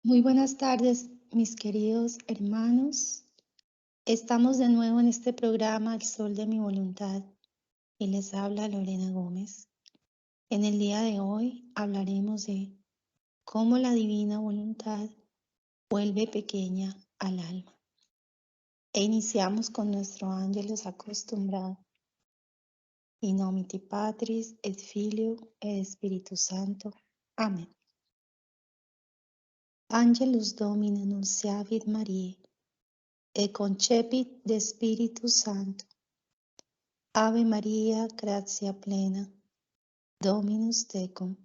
Muy buenas tardes, mis queridos hermanos. Estamos de nuevo en este programa El Sol de mi Voluntad y les habla Lorena Gómez. En el día de hoy hablaremos de cómo la divina voluntad vuelve pequeña al alma. E iniciamos con nuestro ángelus acostumbrado. In nomine Patris et Filio et Spiritus Sancto. Amén. Angelus Domini nunciavit Mariae, et concepit de Spiritus Sancto. Ave Maria, gratia plena, Dominus tecum,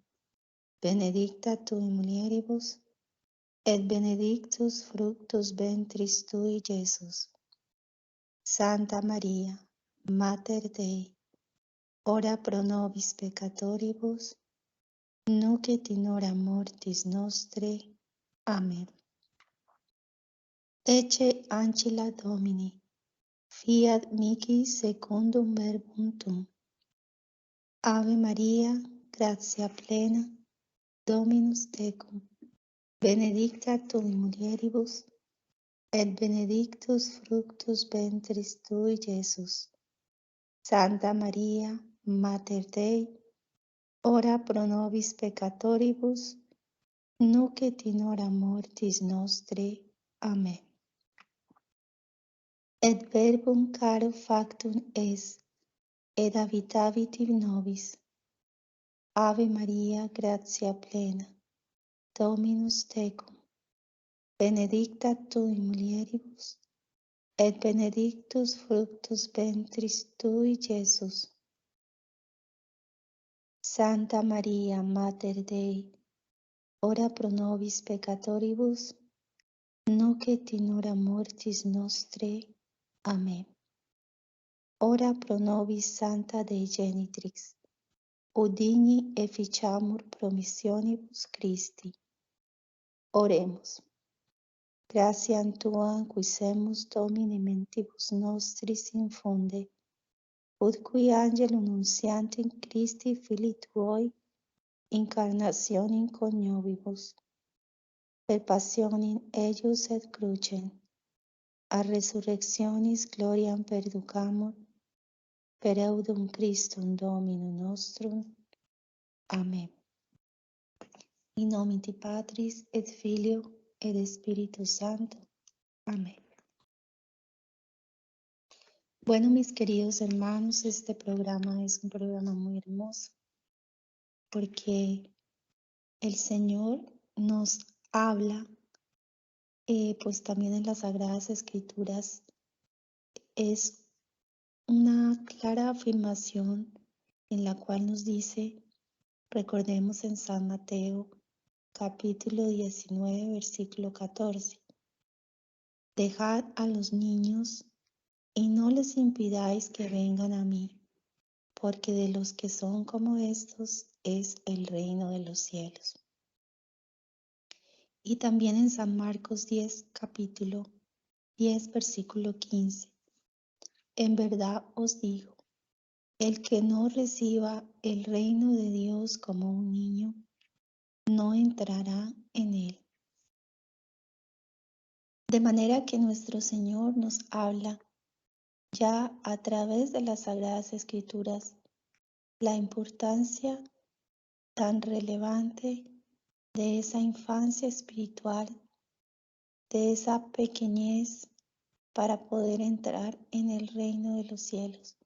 benedicta tu in mulieribus, et benedictus fructus ventris tui, Iesus. Santa Maria, Mater Dei, ora pro nobis peccatoribus, nunc et in hora mortis nostre. Amen. Ecce ancilla Domini, fiat mihi secundum verbum tuum. Ave Maria, gratia plena, Dominus tecum, benedicta tu in mulieribus, et benedictus fructus ventris tui, Iesus. Santa Maria, Mater Dei, ora pro nobis peccatoribus, nunc et in hora mortis nostre. Amen. Et verbum caro factum est, et habitavit in nobis. Ave Maria, gratia plena, Dominus tecum, benedicta tu in mulieribus, et benedictus fructus ventris tui, Iesus. Santa Maria, Mater Dei, ora pro nobis peccatoribus, nunc et in hora mortis nostre. Amen. Ora pro nobis Sancta Dei Genitrix, udigni efficiamur promissionibus Christi. Oremus. Gratiam Tuam quisemus Domine mentibus nostris infunde, ut qui angelum nunciantem Christi Filii Tuoi, incarnationem coniovibus, per passionem eius et crucem, a resurrectionis gloriam perducamur, per eudum Christum Dominum nostrum. Amen. In nomine Patris et Filio et Spiritus Sancto. Amén. Bueno, mis queridos hermanos, este programa es un programa muy hermoso porque el Señor nos habla, pues también en las Sagradas Escrituras es una clara afirmación en la cual nos dice, recordemos en San Mateo capítulo 19, versículo 14, dejad a los niños y no les impidáis que vengan a mí, porque de los que son como estos es el reino de los cielos. Y también en San Marcos 10, capítulo 10, versículo 15. En verdad os digo, el que no reciba el reino de Dios como un niño, no entrará en él. De manera que nuestro Señor nos habla ya a través de las Sagradas Escrituras la importancia tan relevante de esa infancia espiritual, de esa pequeñez para poder entrar en el reino de los cielos,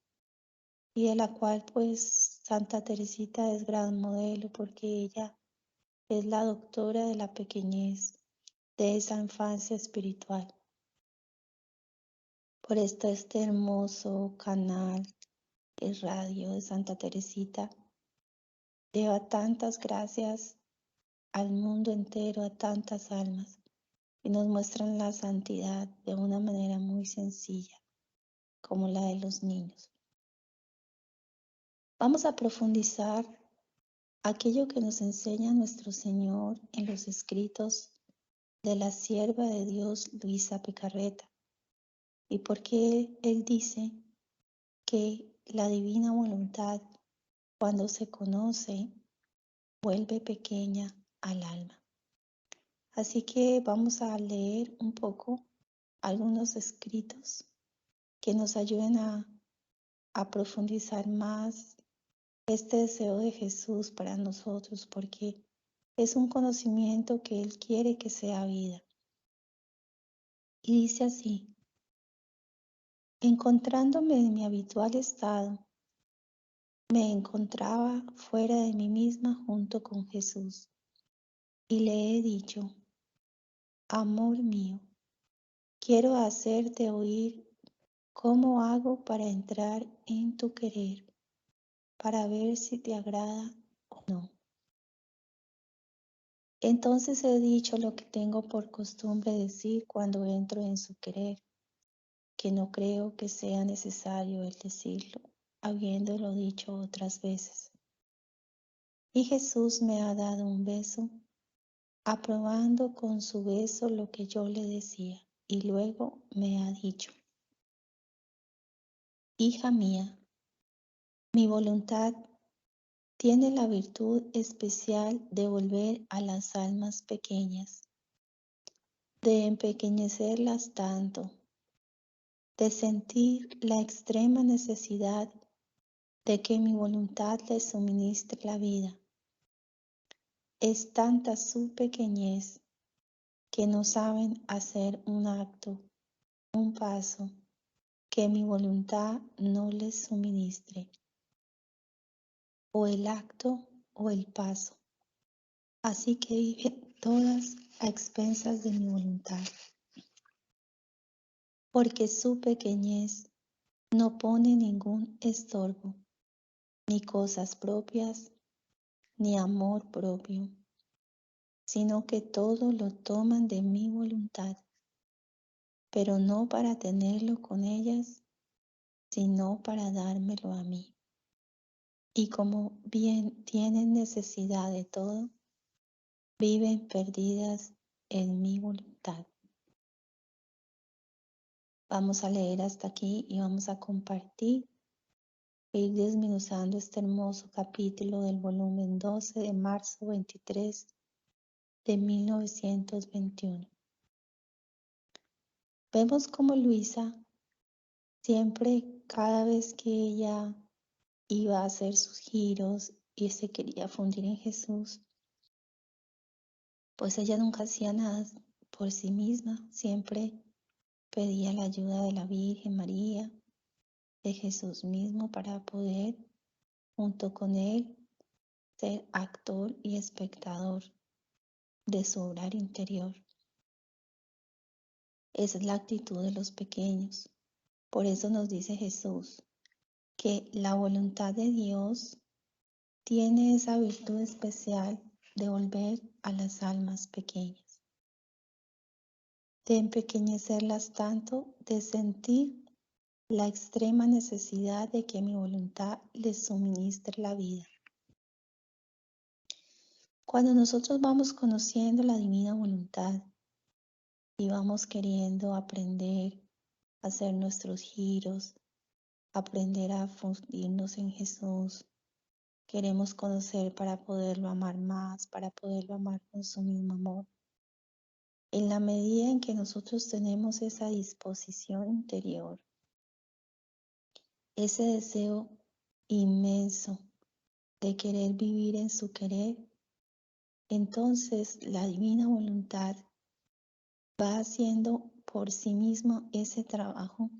y de la cual pues Santa Teresita es gran modelo porque ella es la doctora de la pequeñez, de esa infancia espiritual. Por esto este hermoso canal de radio de Santa Teresita lleva tantas gracias al mundo entero, a tantas almas, y nos muestran la santidad de una manera muy sencilla, como la de los niños. Vamos a profundizar aquello que nos enseña nuestro Señor en los escritos de la sierva de Dios Luisa Picarreta, y por qué Él dice que la divina voluntad, cuando se conoce, vuelve pequeña al alma. Así que vamos a leer un poco algunos escritos que nos ayuden a profundizar más este deseo de Jesús para nosotros, porque es un conocimiento que Él quiere que sea vida. Y dice así: encontrándome en mi habitual estado, me encontraba fuera de mí misma junto con Jesús, y le he dicho: amor mío, quiero hacerte oír cómo hago para entrar en tu querer, para ver si te agrada o no. Entonces he dicho lo que tengo por costumbre decir cuando entro en su querer, que no creo que sea necesario el decirlo, habiéndolo dicho otras veces. Y Jesús me ha dado un beso, aprobando con su beso lo que yo le decía, y luego me ha dicho: hija mía, mi voluntad tiene la virtud especial de volver a las almas pequeñas, de empequeñecerlas tanto, de sentir la extrema necesidad de que mi voluntad les suministre la vida. Es tanta su pequeñez que no saben hacer un acto, un paso, que mi voluntad no les suministre, o el acto o el paso. Así que viven todas a expensas de mi voluntad, porque su pequeñez no pone ningún estorbo, ni cosas propias, ni amor propio, sino que todo lo toman de mi voluntad, pero no para tenerlo con ellas, sino para dármelo a mí. Y como bien tienen necesidad de todo, viven perdidas en mi voluntad. Vamos a leer hasta aquí y vamos a compartir e ir desmenuzando este hermoso capítulo del volumen 12 de marzo 23 de 1921. Vemos como Luisa siempre, cada vez que ella iba a hacer sus giros y se quería fundir en Jesús, pues ella nunca hacía nada por sí misma, siempre pedía la ayuda de la Virgen María, de Jesús mismo, para poder, junto con él, ser actor y espectador de su obrar interior. Esa es la actitud de los pequeños. Por eso nos dice Jesús que la voluntad de Dios tiene esa virtud especial de volver a las almas pequeñas, de empequeñecerlas tanto, de sentir la extrema necesidad de que mi voluntad les suministre la vida. Cuando nosotros vamos conociendo la divina voluntad y vamos queriendo aprender a hacer nuestros giros, aprender a fundirnos en Jesús, queremos conocer para poderlo amar más, para poderlo amar con su mismo amor. En la medida en que nosotros tenemos esa disposición interior, ese deseo inmenso de querer vivir en su querer, entonces la divina voluntad va haciendo por sí mismo ese trabajo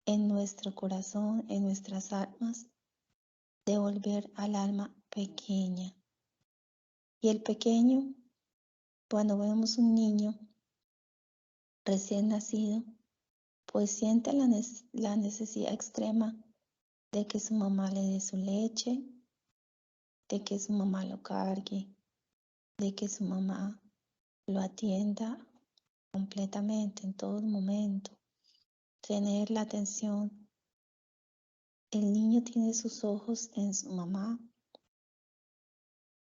en nuestro corazón, en nuestras almas, de volver al alma pequeña. Y el pequeño, cuando vemos un niño recién nacido, pues siente la necesidad extrema de que su mamá le dé su leche, de que su mamá lo cargue, de que su mamá lo atienda completamente en todo momento, tener la atención. El niño tiene sus ojos en su mamá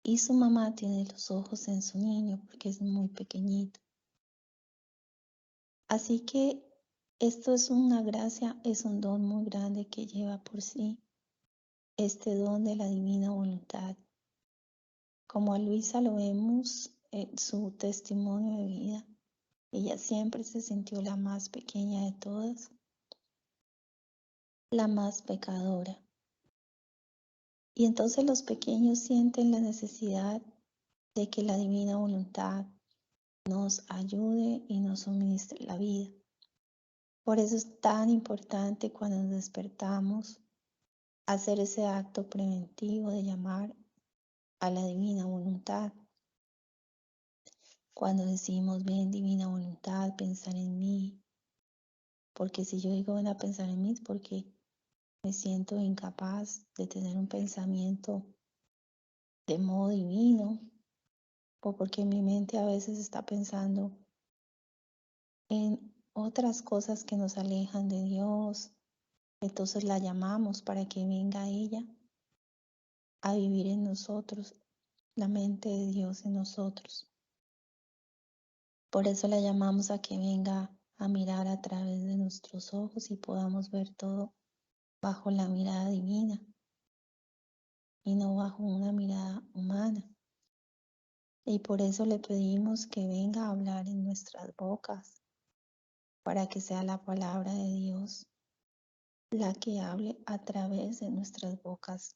y su mamá tiene los ojos en su niño porque es muy pequeñito. Así que esto es una gracia, es un don muy grande que lleva por sí este don de la divina voluntad. Como a Luisa lo vemos su testimonio de vida. Ella siempre se sintió la más pequeña de todas, la más pecadora. Y entonces los pequeños sienten la necesidad de que la divina voluntad nos ayude y nos suministre la vida. Por eso es tan importante cuando nos despertamos hacer ese acto preventivo de llamar a la divina voluntad. Cuando decimos, ven divina voluntad, pensar en mí, porque si yo digo ven a pensar en mí es porque me siento incapaz de tener un pensamiento de modo divino, o porque mi mente a veces está pensando en otras cosas que nos alejan de Dios. Entonces la llamamos para que venga ella a vivir en nosotros, la mente de Dios en nosotros. Por eso la llamamos a que venga a mirar a través de nuestros ojos y podamos ver todo bajo la mirada divina y no bajo una mirada humana. Y por eso le pedimos que venga a hablar en nuestras bocas, para que sea la palabra de Dios la que hable a través de nuestras bocas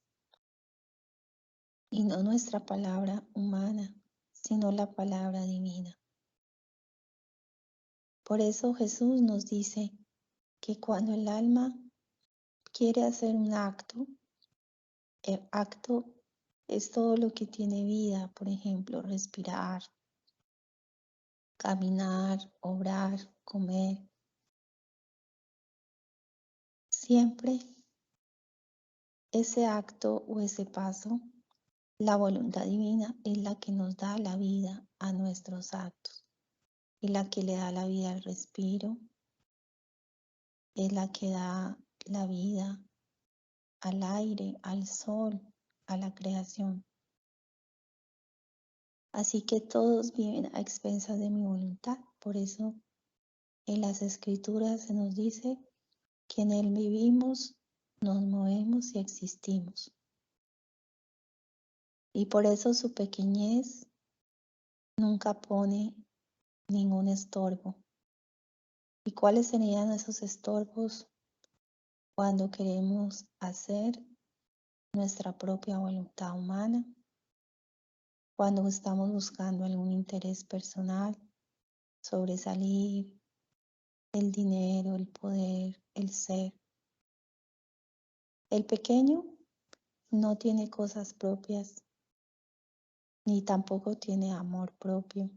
y no nuestra palabra humana, sino la palabra divina. Por eso Jesús nos dice que cuando el alma quiere hacer un acto, el acto es todo lo que tiene vida, por ejemplo, respirar, caminar, obrar, comer. Siempre ese acto o ese paso, la voluntad divina es la que nos da la vida a nuestros actos y la que le da la vida al respiro, es la que da la vida al aire, al sol, a la creación. Así que todos viven a expensas de mi voluntad. Por eso en las escrituras se nos dice que en Él vivimos, nos movemos y existimos. Y por eso su pequeñez nunca pone ningún estorbo. ¿Y cuáles serían esos estorbos? Cuando queremos hacer nuestra propia voluntad humana, cuando estamos buscando algún interés personal, sobresalir, el dinero, el poder, el ser. El pequeño no tiene cosas propias, ni tampoco tiene amor propio.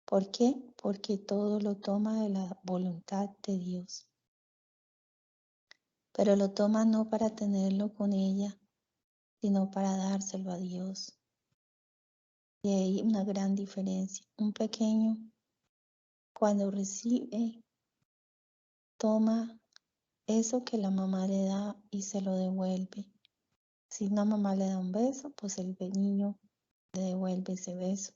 ¿Por qué? Porque todo lo toma de la voluntad de Dios. Pero lo toma no para tenerlo con ella, sino para dárselo a Dios. Y hay una gran diferencia. Un pequeño, cuando recibe, toma eso que la mamá le da y se lo devuelve. Si una mamá le da un beso, pues el niño le devuelve ese beso.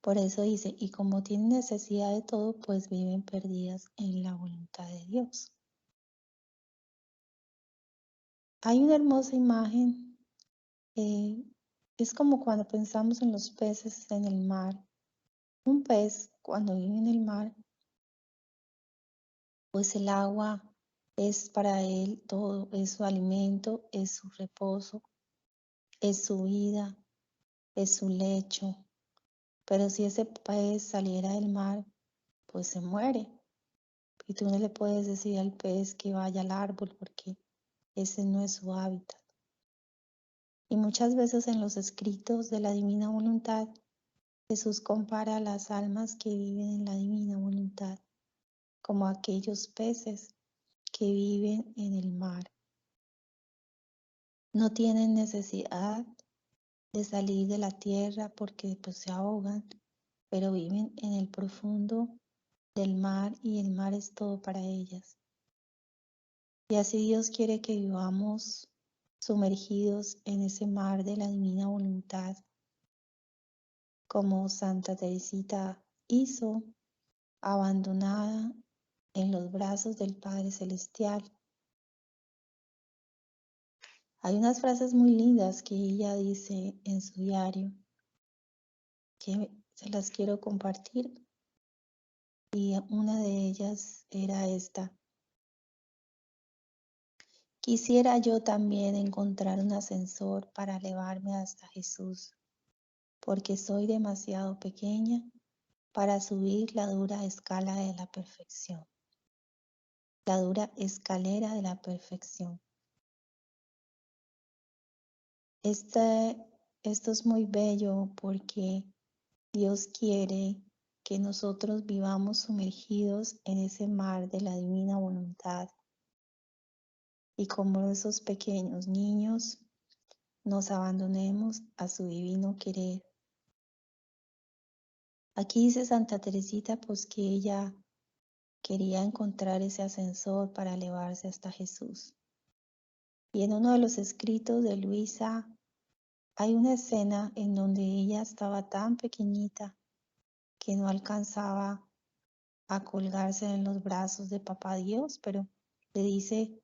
Por eso dice, y como tienen necesidad de todo, pues viven perdidas en la voluntad de Dios. Hay una hermosa imagen, es como cuando pensamos en los peces en el mar. Un pez, cuando vive en el mar, pues el agua es para él todo, es su alimento, es su reposo, es su vida, es su lecho. Pero si ese pez saliera del mar, pues se muere. Y tú no le puedes decir al pez que vaya al árbol porque ese no es su hábitat. Y muchas veces en los escritos de la divina voluntad, Jesús compara a las almas que viven en la divina voluntad como aquellos peces que viven en el mar. No tienen necesidad de salir de la tierra porque pues se ahogan, pero viven en el profundo del mar y el mar es todo para ellas. Y así Dios quiere que vivamos sumergidos en ese mar de la divina voluntad, como Santa Teresita hizo, abandonada en los brazos del Padre Celestial. Hay unas frases muy lindas que ella dice en su diario. que se las quiero compartir y una de ellas era esta. Quisiera yo también encontrar un ascensor para elevarme hasta Jesús, porque soy demasiado pequeña para subir la dura escala de la perfección, la dura escalera de la perfección. Esto es muy bello porque Dios quiere que nosotros vivamos sumergidos en ese mar de la divina voluntad y como esos pequeños niños nos abandonemos a su divino querer. Aquí dice Santa Teresita pues que ella quería encontrar ese ascensor para elevarse hasta Jesús. Y en uno de los escritos de Luisa hay una escena en donde ella estaba tan pequeñita que no alcanzaba a colgarse en los brazos de Papá Dios, pero le dice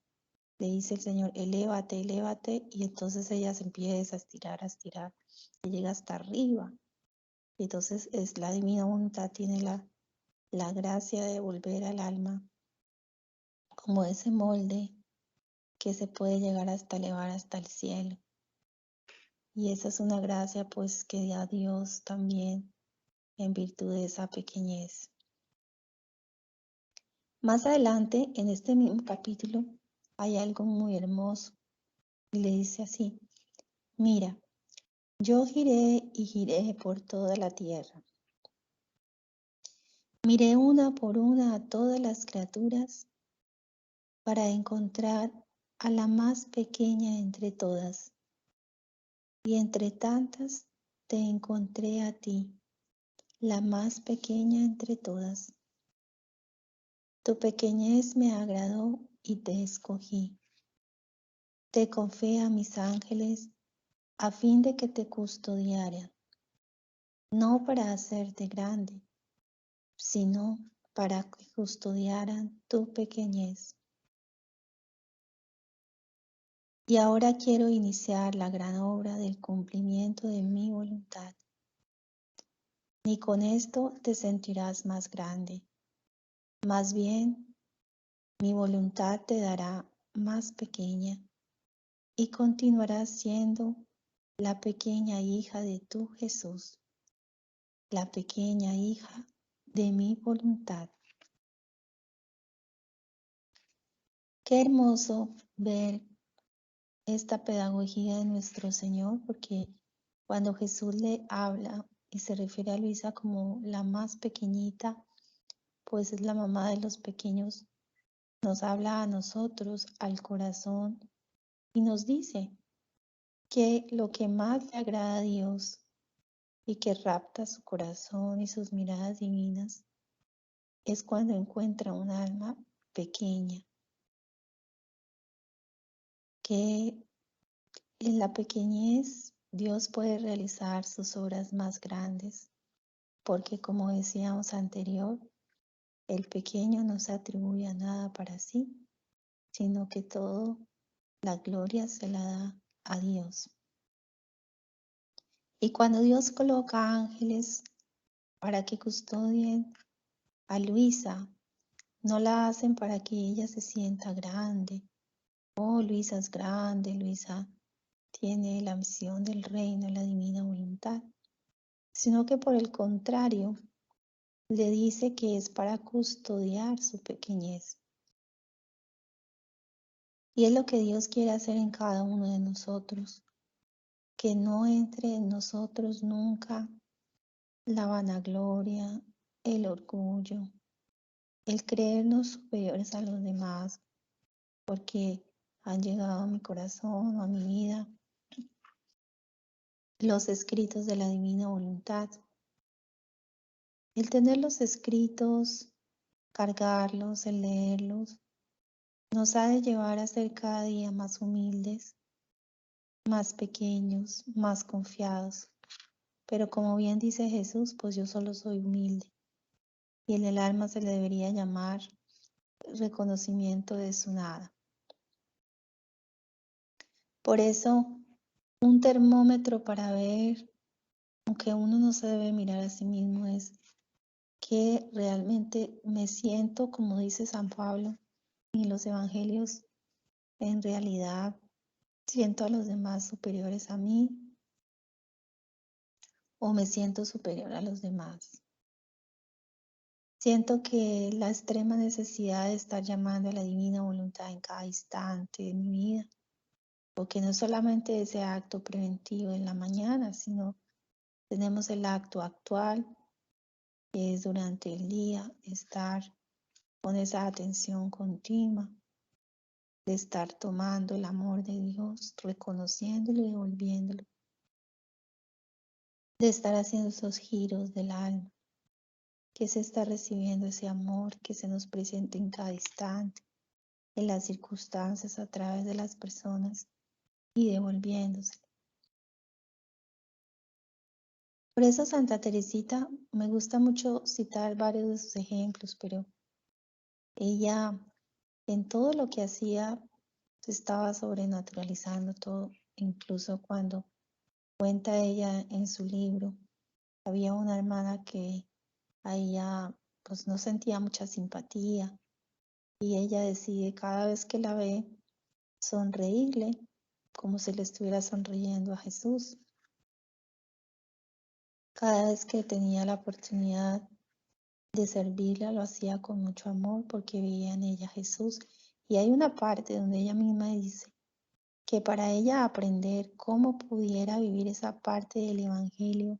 el Señor, elévate, elévate, y entonces ella se empieza a estirar, y llega hasta arriba. Y entonces es la divina voluntad, tiene la gracia de volver al alma como ese molde que se puede llegar hasta elevar hasta el cielo. Y esa es una gracia pues que da Dios también en virtud de esa pequeñez. Más adelante, en este mismo capítulo, hay algo muy hermoso y le dice así, mira, yo giré y giré por toda la tierra. Miré una por una a todas las criaturas para encontrar a la más pequeña entre todas. Y entre tantas te encontré a ti, la más pequeña entre todas. Tu pequeñez me agradó y te escogí. Te confié a mis ángeles a fin de que te custodiaran, no para hacerte grande, sino para que custodiaran tu pequeñez. Y ahora quiero iniciar la gran obra del cumplimiento de mi voluntad. Ni con esto te sentirás más grande, más bien mi voluntad te dará más pequeña y continuarás siendo la pequeña hija de tu Jesús, la pequeña hija de mi voluntad. Qué hermoso ver esta pedagogía de nuestro Señor, porque cuando Jesús le habla y se refiere a Luisa como la más pequeñita, pues es la mamá de los pequeños, nos habla a nosotros, al corazón, y nos dice que lo que más le agrada a Dios y que rapta su corazón y sus miradas divinas es cuando encuentra un alma pequeña, que en la pequeñez Dios puede realizar sus obras más grandes, porque como decíamos anterior, el pequeño no se atribuye a nada para sí, sino que todo la gloria se la da a Dios. Y cuando Dios coloca ángeles para que custodien a Luisa, no la hacen para que ella se sienta grande. Oh, Luisa es grande, Luisa tiene la misión del reino, la divina voluntad, sino que por el contrario, le dice que es para custodiar su pequeñez. Y es lo que Dios quiere hacer en cada uno de nosotros, que no entre en nosotros nunca la vanagloria, el orgullo, el creernos superiores a los demás, porque han llegado a mi corazón o a mi vida los escritos de la divina voluntad. El tener los escritos, cargarlos, el leerlos, nos ha de llevar a ser cada día más humildes, más pequeños, más confiados. Pero como bien dice Jesús, pues yo solo soy humilde. Y en el alma se le debería llamar reconocimiento de su nada. Por eso, un termómetro para ver aunque uno no se debe mirar a sí mismo, es que realmente me siento, como dice San Pablo en los evangelios, en realidad siento a los demás superiores a mí o me siento superior a los demás. Siento que la extrema necesidad de estar llamando a la divina voluntad en cada instante de mi vida, porque no solamente ese acto preventivo en la mañana, sino tenemos el acto actual, que es durante el día, estar con esa atención continua, de estar tomando el amor de Dios, reconociéndolo y devolviéndolo, de estar haciendo esos giros del alma, que se está recibiendo ese amor que se nos presenta en cada instante, en las circunstancias, a través de las personas y devolviéndose. Por eso Santa Teresita, me gusta mucho citar varios de sus ejemplos, pero ella en todo lo que hacía se estaba sobrenaturalizando todo, incluso cuando cuenta ella en su libro, había una hermana que a ella pues no sentía mucha simpatía y ella decide cada vez que la ve sonreírle como si le estuviera sonriendo a Jesús. Cada vez que tenía la oportunidad de servirla lo hacía con mucho amor porque veía en ella a Jesús. Y hay una parte donde ella misma dice que para ella aprender cómo pudiera vivir esa parte del Evangelio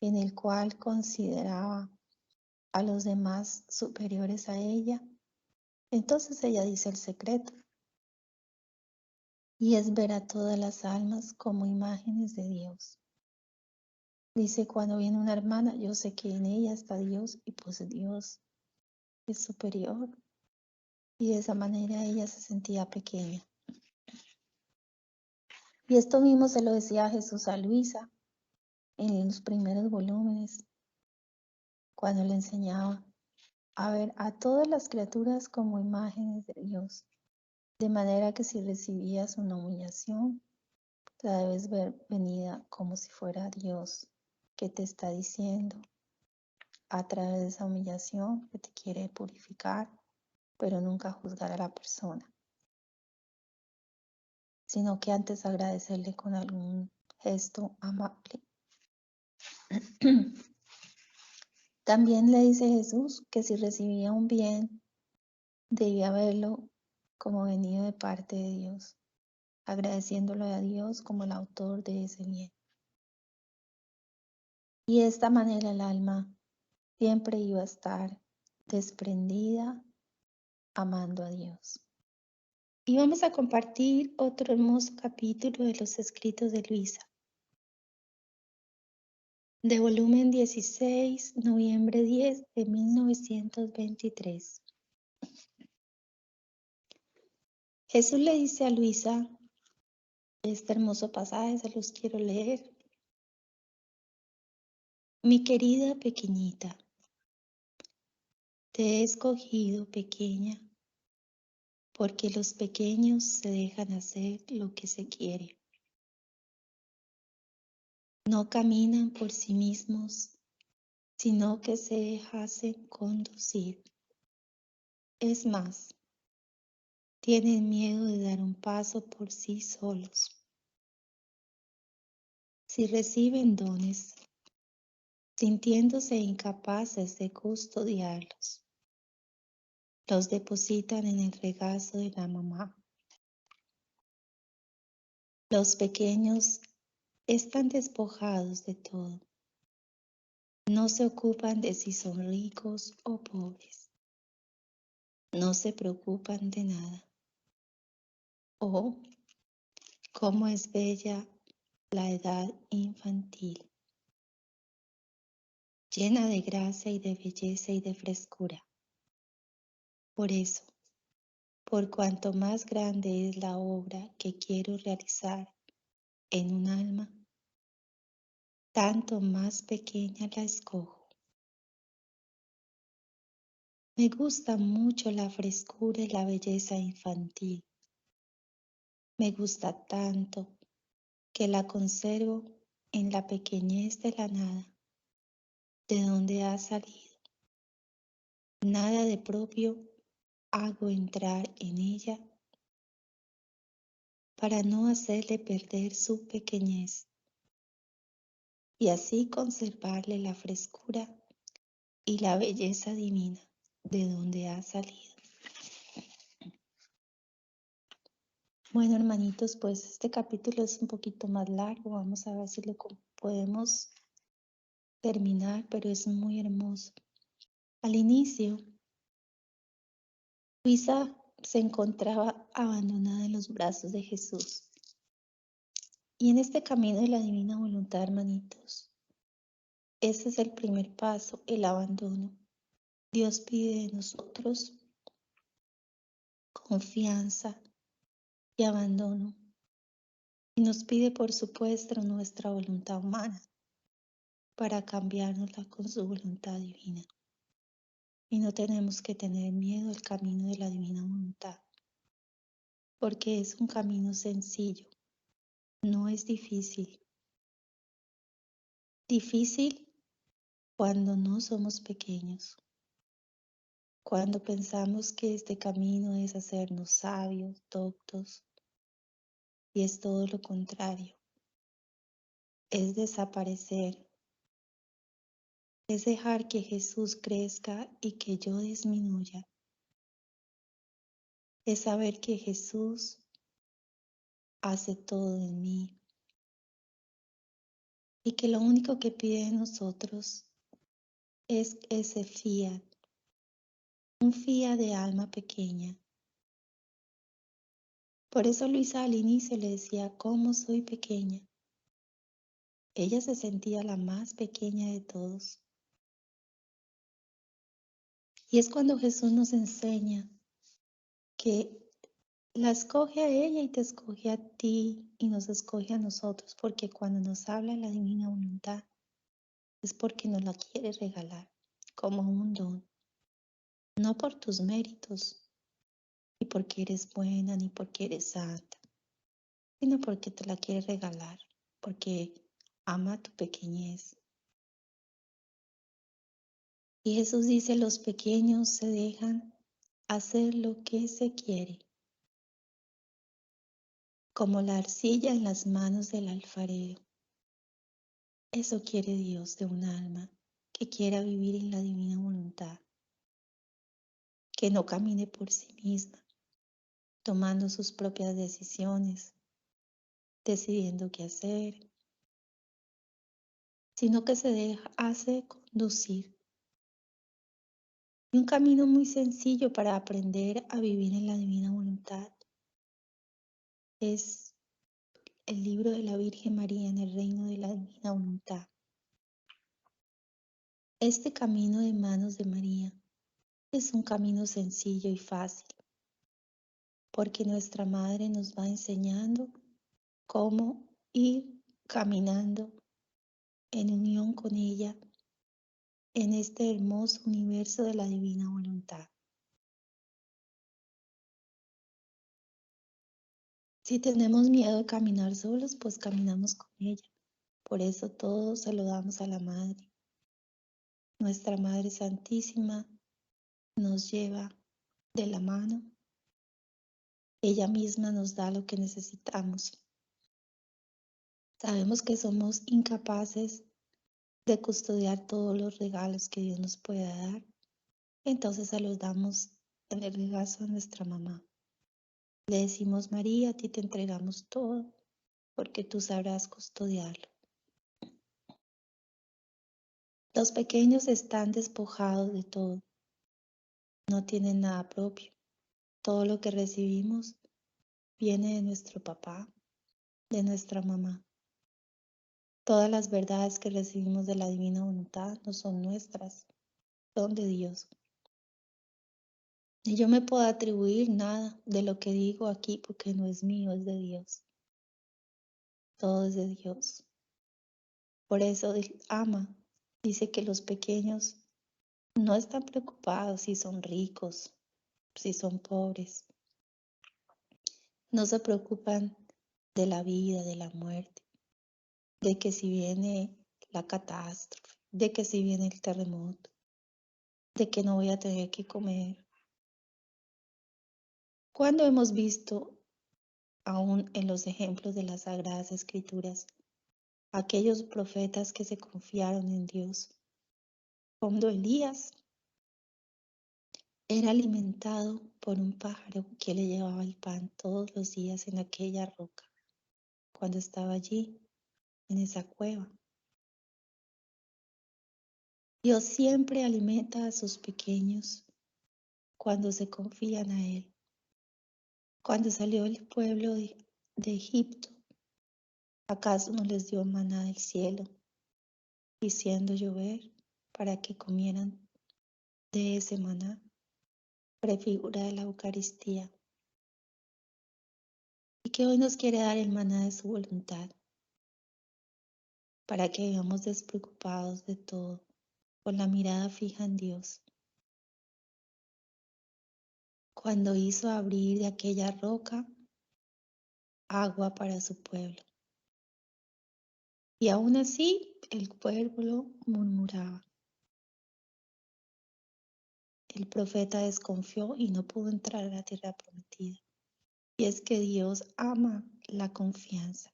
en el cual consideraba a los demás superiores a ella, entonces ella dice el secreto, y es ver a todas las almas como imágenes de Dios. Dice, cuando viene una hermana, yo sé que en ella está Dios y pues Dios es superior. Y de esa manera ella se sentía pequeña. Y esto mismo se lo decía Jesús a Luisa en los primeros volúmenes, cuando le enseñaba a ver a todas las criaturas como imágenes de Dios. De manera que si recibías una humillación, la debes ver venida como si fuera Dios que te está diciendo a través de esa humillación que te quiere purificar, pero nunca juzgar a la persona, sino que antes agradecerle con algún gesto amable. También le dice Jesús que si recibía un bien, debía verlo como venido de parte de Dios, agradeciéndolo a Dios como el autor de ese bien. Y de esta manera el alma siempre iba a estar desprendida, amando a Dios. Y vamos a compartir otro hermoso capítulo de los escritos de Luisa, de volumen 16, noviembre 10 de 1923. Jesús le dice a Luisa, este hermoso pasaje se los quiero leer. Mi querida pequeñita, te he escogido pequeña, porque los pequeños se dejan hacer lo que se quiere. No caminan por sí mismos, sino que se dejasen conducir. Es más, tienen miedo de dar un paso por sí solos. Si reciben dones, sintiéndose incapaces de custodiarlos, los depositan en el regazo de la mamá. Los pequeños están despojados de todo. No se ocupan de si son ricos o pobres. No se preocupan de nada. Oh, cómo es bella la edad infantil, llena de gracia y de belleza y de frescura. Por eso, por cuanto más grande es la obra que quiero realizar en un alma, tanto más pequeña la escojo. Me gusta mucho la frescura y la belleza infantil. Me gusta tanto que la conservo en la pequeñez de la nada, de donde has salido. Nada de propio hago entrar en ella para no hacerle perder su pequeñez y así conservarle la frescura y la belleza divina de donde ha salido. Bueno, hermanitos, pues este capítulo es un poquito más largo. Vamos a ver si lo podemos terminar, pero es muy hermoso. Al inicio, Luisa se encontraba abandonada en los brazos de Jesús. Y en este camino de la divina voluntad, hermanitos, ese es el primer paso, el abandono. Dios pide de nosotros confianza y abandono. Y nos pide, por supuesto, nuestra voluntad humana para cambiárnosla con su voluntad divina. Y no tenemos que tener miedo al camino de la divina voluntad, porque es un camino sencillo, no es difícil. Difícil cuando no somos pequeños, cuando pensamos que este camino es hacernos sabios, doctos, y es todo lo contrario. Es desaparecer, es dejar que Jesús crezca y que yo disminuya. Es saber que Jesús hace todo en mí y que lo único que pide de nosotros es ese fiat, un fiat de alma pequeña. Por eso Luisa al inicio le decía, ¿cómo soy pequeña? Ella se sentía la más pequeña de todos. Y es cuando Jesús nos enseña que la escoge a ella y te escoge a ti y nos escoge a nosotros, porque cuando nos habla la divina voluntad es porque nos la quiere regalar como un don, no por tus méritos, ni porque eres buena, ni porque eres santa, sino porque te la quiere regalar, porque ama tu pequeñez. Y Jesús dice, los pequeños se dejan hacer lo que se quiere, como la arcilla en las manos del alfarero. Eso quiere Dios de un alma que quiera vivir en la divina voluntad, que no camine por sí misma, tomando sus propias decisiones, decidiendo qué hacer, sino que se hace conducir. Y un camino muy sencillo para aprender a vivir en la divina voluntad es el libro de la Virgen María en el reino de la divina voluntad. Este camino de manos de María es un camino sencillo y fácil, porque nuestra Madre nos va enseñando cómo ir caminando en unión con ella en este hermoso universo de la divina voluntad. Si tenemos miedo de caminar solos, pues caminamos con ella. Por eso todos saludamos a la Madre. Nuestra Madre Santísima nos lleva de la mano. Ella misma nos da lo que necesitamos. Sabemos que somos incapaces de custodiar todos los regalos que Dios nos pueda dar. Entonces se los damos en el regazo a nuestra mamá. Le decimos, María, a ti te entregamos todo, porque tú sabrás custodiarlo. Los pequeños están despojados de todo, no tienen nada propio. Todo lo que recibimos viene de nuestro papá, de nuestra mamá. Todas las verdades que recibimos de la divina voluntad no son nuestras, son de Dios. Y yo me puedo atribuir nada de lo que digo aquí porque no es mío, es de Dios. Todo es de Dios. Por eso Él ama. Dice que los pequeños no están preocupados si son ricos, si son pobres. No se preocupan de la vida, de la muerte. de que si viene la catástrofe, de que si viene el terremoto, de que no voy a tener que comer. ¿Cuándo hemos visto, aún en los ejemplos de las Sagradas Escrituras, aquellos profetas que se confiaron en Dios? Cuando Elías era alimentado por un pájaro que le llevaba el pan todos los días en aquella roca, cuando estaba allí, en esa cueva. Dios siempre alimenta a sus pequeños cuando se confían a Él. Cuando salió el pueblo de Egipto, ¿acaso no les dio maná del cielo, diciendo llover para que comieran de ese maná, prefigura de la Eucaristía? Y que hoy nos quiere dar el maná de su voluntad, para que vivamos despreocupados de todo, con la mirada fija en Dios. Cuando hizo abrir de aquella roca agua para su pueblo. Y aún así el pueblo murmuraba. El profeta desconfió y no pudo entrar a la tierra prometida. Y es que Dios ama la confianza.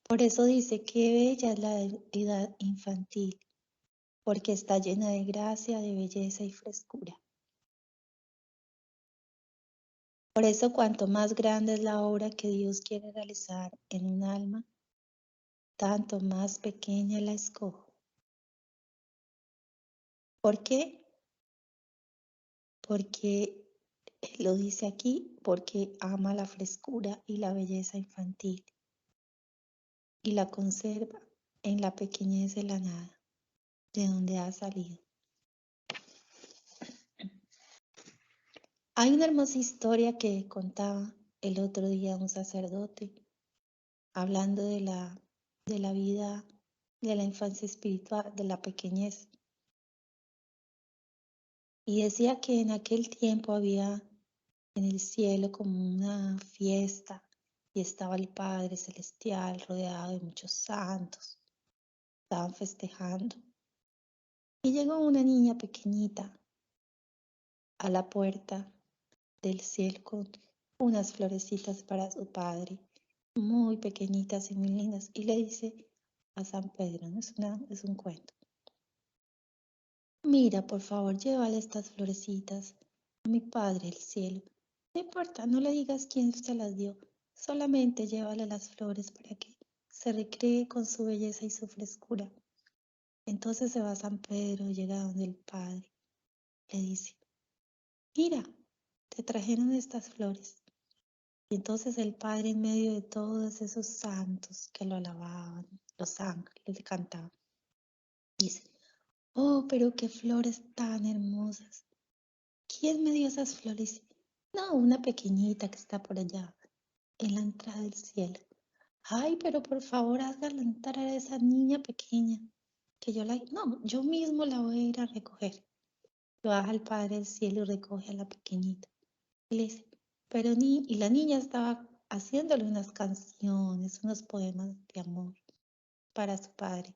Por eso dice que bella es la edad infantil, porque está llena de gracia, de belleza y frescura. Por eso cuanto más grande es la obra que Dios quiere realizar en un alma, tanto más pequeña la escojo. ¿Por qué? Porque lo dice aquí, porque ama la frescura y la belleza infantil y la conserva en la pequeñez de la nada, de donde ha salido. Hay una hermosa historia que contaba el otro día un sacerdote, hablando de la vida, de la infancia espiritual, de la pequeñez. Y decía que en aquel tiempo había en el cielo como una fiesta y estaba el Padre Celestial rodeado de muchos santos. Estaban festejando. Y llegó una niña pequeñita a la puerta del cielo con unas florecitas para su padre, muy pequeñitas y muy lindas, y le dice a San Pedro, no es un cuento: mira, por favor, llévale estas florecitas a mi Padre el cielo. No importa, no le digas quién se las dio, solamente llévale las flores para que se recree con su belleza y su frescura. Entonces se va San Pedro, llega donde el Padre, le dice: mira, te trajeron estas flores. Y entonces el Padre, en medio de todos esos santos que lo alababan, los ángeles le cantaban, dice: oh, pero qué flores tan hermosas. ¿Quién me dio esas flores? No, una pequeñita que está por allá, en la entrada del cielo. Ay, pero por favor hágala entrar a esa niña pequeña, que no, yo mismo la voy a ir a recoger. Baja el Padre del cielo y recoge a la pequeñita. Y le dice: y la niña estaba haciéndole unas canciones, unos poemas de amor para su padre.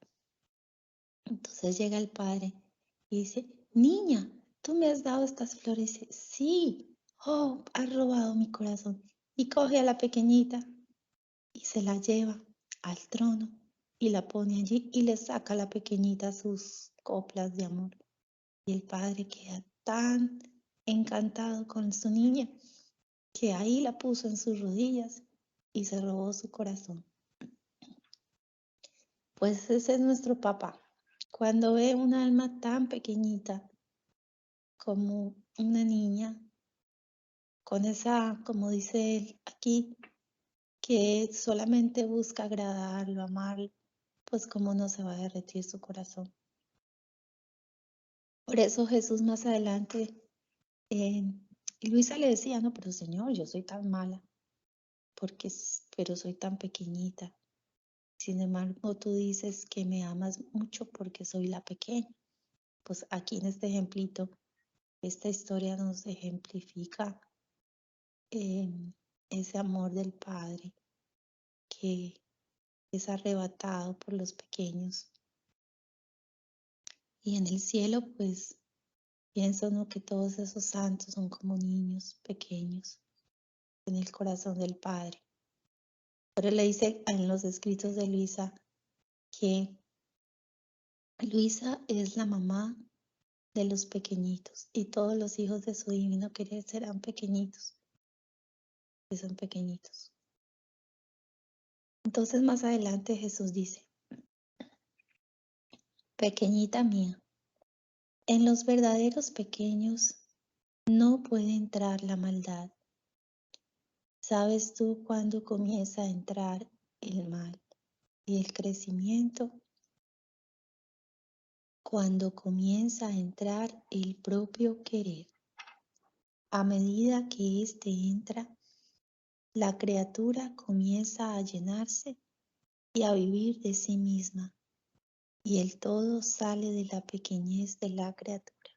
Entonces llega el padre y dice: niña, ¿tú me has dado estas flores? Y dice: sí. Oh, has robado mi corazón. Y coge a la pequeñita y se la lleva al trono y la pone allí y le saca a la pequeñita sus coplas de amor. Y el padre queda tan encantado con su niña que ahí la puso en sus rodillas y se robó su corazón. Pues ese es nuestro papá. Cuando ve un alma tan pequeñita como una niña, con esa, como dice él aquí, que solamente busca agradarlo, amarlo, pues cómo no se va a derretir su corazón. Por eso Jesús más adelante, y Luisa le decía: no, pero Señor, yo soy tan mala, pero soy tan pequeñita. Sin embargo, tú dices que me amas mucho porque soy la pequeña. Pues aquí en este ejemplito, esta historia nos ejemplifica ese amor del Padre que es arrebatado por los pequeños. Y en el cielo, pues pienso, ¿no?, que todos esos santos son como niños pequeños en el corazón del Padre. Pero le dice en los escritos de Luisa que Luisa es la mamá de los pequeñitos y todos los hijos de su divino querer serán pequeñitos, que son pequeñitos. Entonces más adelante Jesús dice, pequeñita mía, en los verdaderos pequeños no puede entrar la maldad. ¿Sabes tú cuándo comienza a entrar el mal y el crecimiento? Cuando comienza a entrar el propio querer. A medida que éste entra, la criatura comienza a llenarse y a vivir de sí misma, y el todo sale de la pequeñez de la criatura.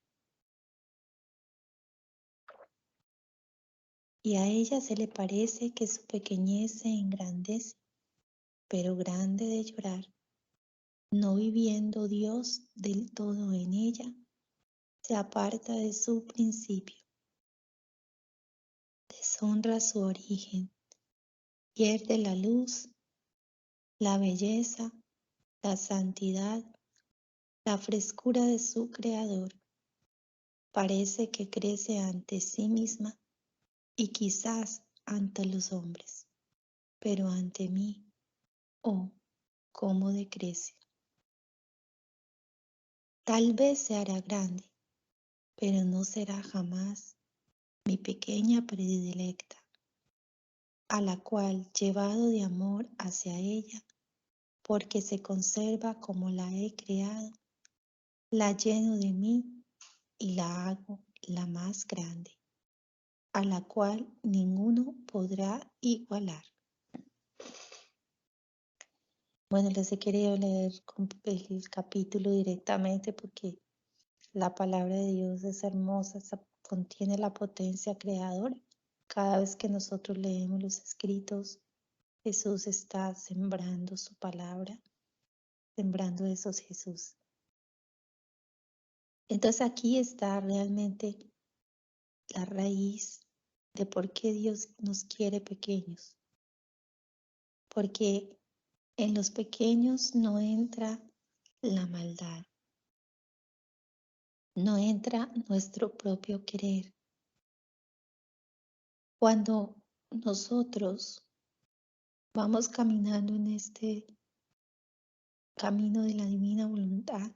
Y a ella se le parece que su pequeñez se engrandece, pero grande de llorar, no viviendo Dios del todo en ella, se aparta de su principio, deshonra su origen, pierde la luz, la belleza, la santidad, la frescura de su Creador. Parece que crece ante sí misma y quizás ante los hombres, pero ante mí, oh, cómo decrece. Tal vez se hará grande, pero no será jamás mi pequeña predilecta, a la cual, llevado de amor hacia ella, porque se conserva como la he creado, la lleno de mí y la hago la más grande, a la cual ninguno podrá igualar. Bueno, les he querido leer el capítulo directamente porque la palabra de Dios es hermosa, contiene la potencia creadora. Cada vez que nosotros leemos los escritos, Jesús está sembrando su palabra, sembrando esos Jesús. Entonces aquí está realmente la raíz de por qué Dios nos quiere pequeños. Porque en los pequeños no entra la maldad, no entra nuestro propio querer. Cuando nosotros vamos caminando en este camino de la divina voluntad,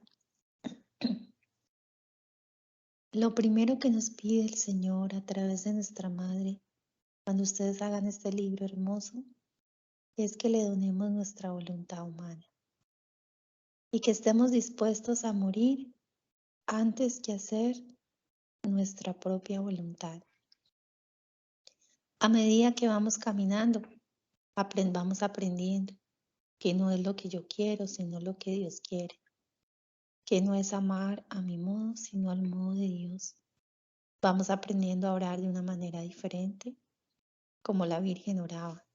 lo primero que nos pide el Señor a través de nuestra Madre, cuando ustedes hagan este libro hermoso, es que le donemos nuestra voluntad humana y que estemos dispuestos a morir antes que hacer nuestra propia voluntad. A medida que vamos caminando, vamos aprendiendo que no es lo que yo quiero, sino lo que Dios quiere, que no es amar a mi modo, sino al modo de Dios. Vamos aprendiendo a orar de una manera diferente, como la Virgen oraba.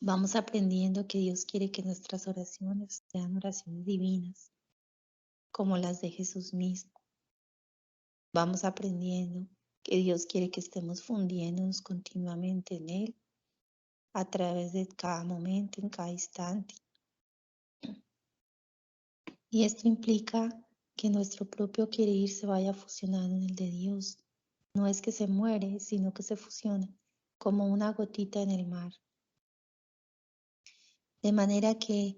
Vamos aprendiendo que Dios quiere que nuestras oraciones sean oraciones divinas, como las de Jesús mismo. Vamos aprendiendo que Dios quiere que estemos fundiéndonos continuamente en Él, a través de cada momento, en cada instante. Y esto implica que nuestro propio querer se vaya fusionando en el de Dios. No es que se muere, sino que se fusiona como una gotita en el mar. De manera que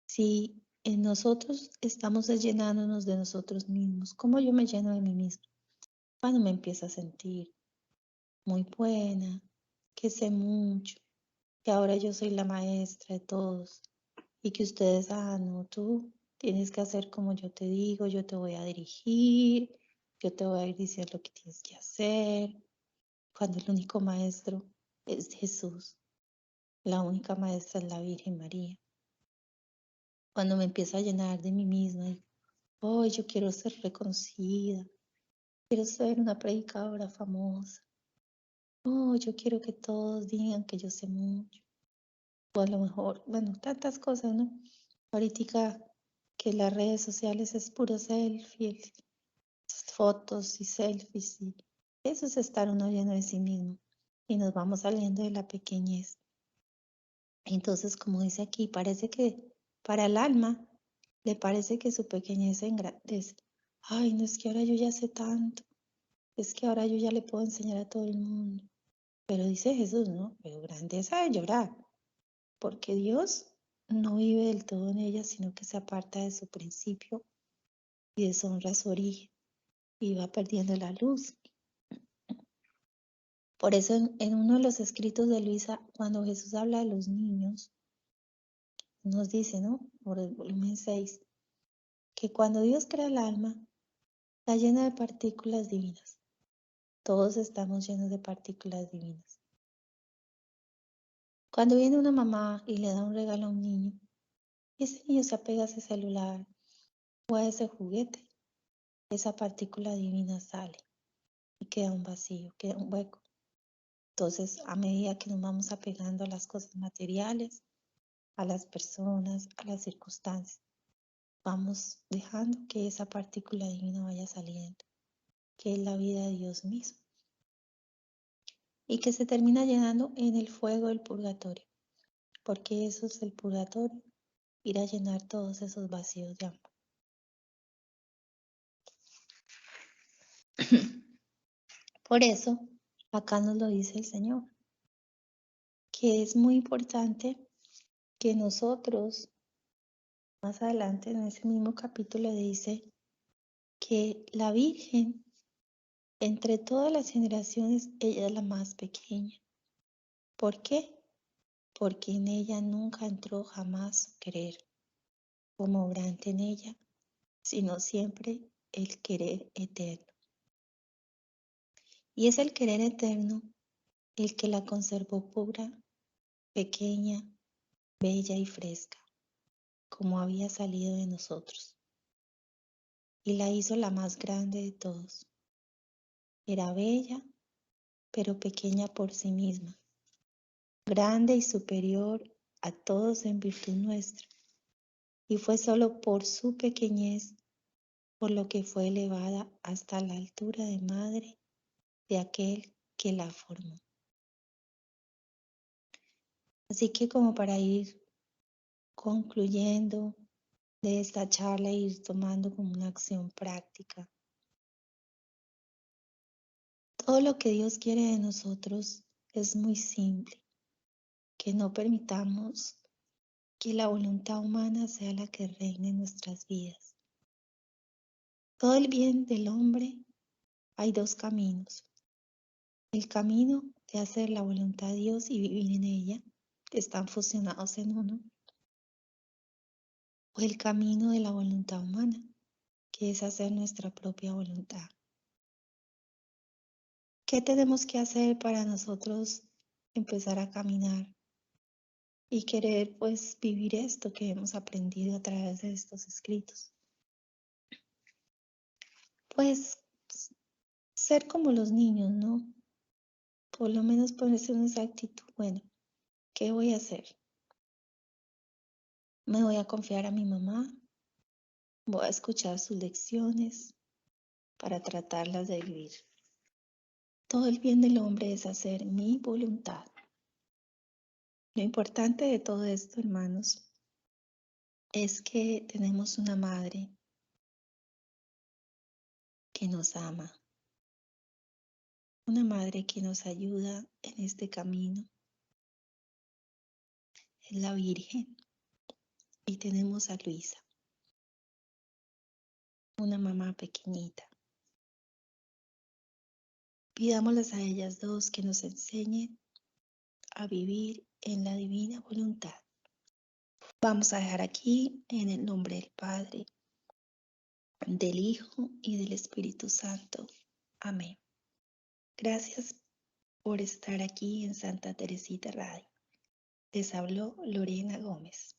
si en nosotros estamos llenándonos de nosotros mismos, ¿cómo yo me lleno de mí mismo? Cuando me empiezo a sentir muy buena, que sé mucho, que ahora yo soy la maestra de todos y que ustedes, no, tú tienes que hacer como yo te digo, yo te voy a dirigir, yo te voy a ir diciendo lo que tienes que hacer, cuando el único maestro es Jesús, la única maestra es la Virgen María. Cuando me empiezo a llenar de mí misma, y, oh, yo quiero ser reconocida, quiero ser una predicadora famosa, oh, yo quiero que todos digan que yo sé mucho, o a lo mejor, bueno, tantas cosas, ¿no? Ahorita que las redes sociales es puro selfie, fotos y selfies, y eso es estar uno lleno de sí mismo. Y nos vamos saliendo de la pequeñez. Entonces, como dice aquí, parece que para el alma le parece que su pequeñez se engrandece. Ay, no es que ahora yo ya sé tanto, es que ahora yo ya le puedo enseñar a todo el mundo. Pero dice Jesús, ¿no? Pero grandeza de llorar, porque Dios no vive del todo en ella, sino que se aparta de su principio y deshonra su origen y va perdiendo la luz. Por eso en uno de los escritos de Luisa, cuando Jesús habla de los niños, nos dice, ¿no? Por el volumen 6, que cuando Dios crea el alma, está llena de partículas divinas. Todos estamos llenos de partículas divinas. Cuando viene una mamá y le da un regalo a un niño, y ese niño se apega a ese celular o a ese juguete, esa partícula divina sale y queda un vacío, queda un hueco. Entonces, a medida que nos vamos apegando a las cosas materiales, a las personas, a las circunstancias, vamos dejando que esa partícula divina vaya saliendo, que es la vida de Dios mismo, y que se termina llenando en el fuego del purgatorio, porque eso es el purgatorio, ir a llenar todos esos vacíos de amor. Por eso, acá nos lo dice el Señor, que es muy importante que nosotros, más adelante en ese mismo capítulo dice que la Virgen, entre todas las generaciones, ella es la más pequeña. ¿Por qué? Porque en ella nunca entró jamás su querer como obrante en ella, sino siempre el querer eterno. Y es el querer eterno el que la conservó pura, pequeña, bella y fresca, como había salido de nosotros, y la hizo la más grande de todos. Era bella, pero pequeña por sí misma, grande y superior a todos en virtud nuestra, y fue solo por su pequeñez por lo que fue elevada hasta la altura de madre de aquel que la formó. Así que como para ir concluyendo de esta charla e ir tomando como una acción práctica, todo lo que Dios quiere de nosotros es muy simple, que no permitamos que la voluntad humana sea la que reine en nuestras vidas. Todo el bien del hombre hay dos caminos. El camino de hacer la voluntad de Dios y vivir en ella, que están fusionados en uno, o el camino de la voluntad humana, que es hacer nuestra propia voluntad. ¿Qué tenemos que hacer para nosotros empezar a caminar y querer pues vivir esto que hemos aprendido a través de estos escritos? Pues ser como los niños, ¿no? Por lo menos ponerse en esa actitud. Bueno, ¿qué voy a hacer? Me voy a confiar a mi mamá, voy a escuchar sus lecciones para tratarlas de vivir. Todo el bien del hombre es hacer mi voluntad. Lo importante de todo esto, hermanos, es que tenemos una madre que nos ama, una madre que nos ayuda en este camino. Es la Virgen y tenemos a Luisa, una mamá pequeñita. Pidámosles a ellas dos que nos enseñen a vivir en la divina voluntad. Vamos a dejar aquí en el nombre del Padre, del Hijo y del Espíritu Santo. Amén. Gracias por estar aquí en Santa Teresita Radio. Les habló Lorena Gómez.